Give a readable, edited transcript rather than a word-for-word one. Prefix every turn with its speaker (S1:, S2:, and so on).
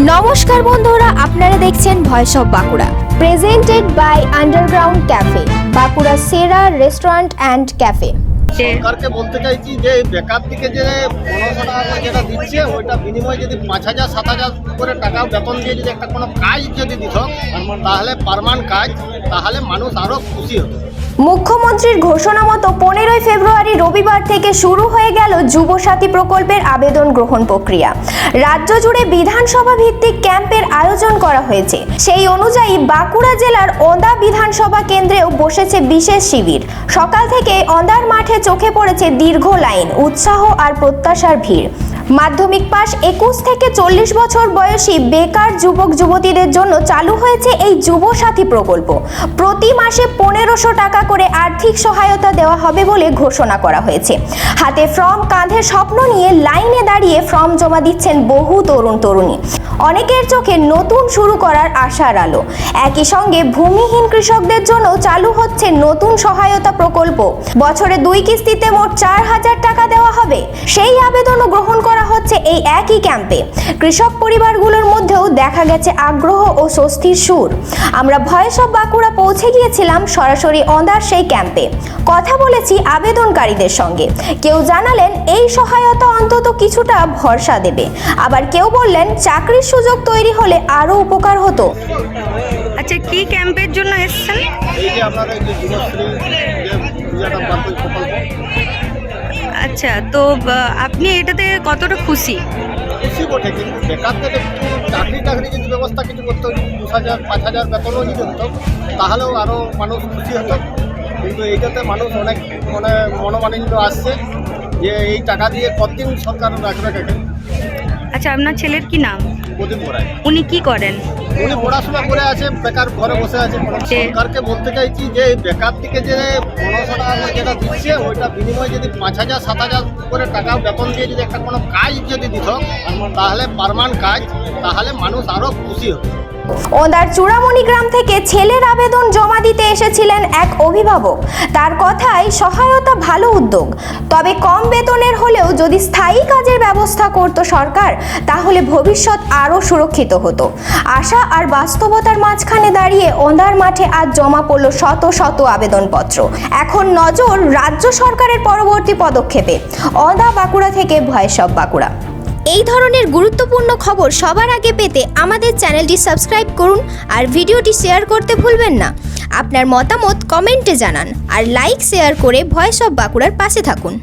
S1: নমস্কার বন্ধুরা, আপনারা দেখছেন voice of Bankura, presented by underground cafe, Bankura সেরা রেস্টুরেন্ট অ্যান্ড ক্যাফে।
S2: সরকারকে বলতে চাইছি যে বেকার দিকে যে 1500 টাকা করে যেটা দিচ্ছে ওইটা বিনিময়ে যদি 5000 7000 করে টাকা বেতন দিয়ে যদি একটা কোনো কাজ যদি দিত তাহলে পার্মানেন্ট কাজ, তাহলে মানুষ আরও খুশি হতো।
S1: মুখ্যমন্ত্রীর ঘোষণা মতো 15ই ফেব্রুয়ারি রবিবার থেকে শুরু হয়ে গেল যুবসাথী প্রকল্পের আবেদন গ্রহণ প্রক্রিয়া। রাজ্য জুড়ে বিধানসভা ভিত্তিক ক্যাম্পের আয়োজন করা হয়েছে। সেই অনুযায়ী বাঁকুড়া জেলার ওঁদা বিধানসভা কেন্দ্রেও বসেছে বিশেষ শিবির। সকাল থেকে ওঁদার মাঠে চোখে পড়েছে দীর্ঘ লাইন, উৎসাহ আর প্রত্যাশার ভিড়। মাধ্যমিক পাস 21 থেকে 40 বছর বয়সী বেকার যুবক যুবতীদের জন্য চালু হয়েছে এই যুবসাথী প্রকল্প। প্রতি মাসে 1500 টাকা করে আর্থিক সহায়তা দেওয়া হবে বলে ঘোষণা করা হয়েছে। হাতে ফর্ম, কাঁধে স্বপ্ন নিয়ে লাইনে দাঁড়িয়ে ফর্ম জমা দিচ্ছেন বহু তরুণ তরুণী। অনেকের চোখে নতুন শুরু করার আশার আলো। একই সঙ্গে ভূমিহীন কৃষকদের জন্য চালু হচ্ছে নতুন সহায়তা প্রকল্প। বছরে 2 কিস্তিতে মোট 4000 টাকা দেওয়া হবে। সেই আবেদনও গ্রহণ করা হচ্ছে এই একই ক্যাম্পে। কৃষক পরিবারগুলোর মধ্যেও দেখা গেছে আগ্রহ ও স্বস্তির সুর। আমরা ভয়েস অফ বাঁকুড়া পৌঁছে গিয়েছিলাম সরাসরি ওঁদার সেই ক্যাম্পে। কথা বলেছি আবেদনকারীদের সঙ্গে। কেউ জানালেন এই সহায়তা অন্তত কিছুটা ভরসা দেবে, আবার কেউ বললেন চাকরির সুযোগ তৈরি হলে আরো উপকার হতো।
S3: আচ্ছা, কি ক্যাম্পের জন্য এসেছেন?
S2: এই যে আপনারা এই যে যুবশ্রী যে পূজাটা বার্ষিক প্রকল্প।
S3: আচ্ছা, তো আপনি এটাতে কতটা খুশি?
S2: খুশি বটে, কিন্তু বেকারদের একটু চাকরি যদি ব্যবস্থা কিছু করতে, 2000 5000 বেতনও যদি হতো তাহলেও আরও মানুষ খুশি হতো। কিন্তু এইটাতে মানুষ অনেক মনোমালিন্য আসছে যে এই টাকা দিয়ে কতদিন সরকার রাখবে কাকে।
S3: আচ্ছা, আপনার ছেলের কি নাম?
S2: প্রদীপ মোড়ায়।
S3: উনি কি করেন?
S2: উনি পড়াশোনা করে আছে, বেকার ঘরে বসে আছে। সরকারকে বলতে চাইছি যে বেকার দিকে যে 1500 টাকা করে যেটা দিচ্ছে ওইটা বিনিময়ে যদি 5000 7000 করে টাকা বেতন দিয়ে যদি একটা কোনো কাজ যদি দিত তাহলে পার্মানেন্ট কাজ, তাহলে মানুষ আরও খুশি হতো।
S1: ওঁদার চূড়ামণি গ্রাম থেকে ছেলের আবেদন জমা দিতে এসেছিলেন এক অভিভাবক। তার কথায় সহায়তা ভালো উদ্যোগ, তবে কম বেতনের হলেও যদি স্থায়ী কাজের ব্যবস্থা করত সরকার তাহলে ভবিষ্যৎ আরও সুরক্ষিত হতো। আশা আর বাস্তবতার মাঝখানে দাঁড়িয়ে ওঁদার মাঠে আজ জমা পড়ল শত শত আবেদনপত্র। এখন নজর রাজ্য সরকারের পরবর্তী পদক্ষেপে। ওঁদা বাঁকুড়া থেকে ভয়েস অফ বাঁকুড়া। এই ধরনের গুরুত্বপূর্ণ খবর সবার আগে পেতে আমাদের চ্যানেলটি সাবস্ক্রাইব করুন আর ভিডিওটি শেয়ার করতে ভুলবেন না। আপনার মতামত কমেন্টে জানান আর লাইক শেয়ার করে ভয়েস অফ বাঁকুড়ার পাশে থাকুন।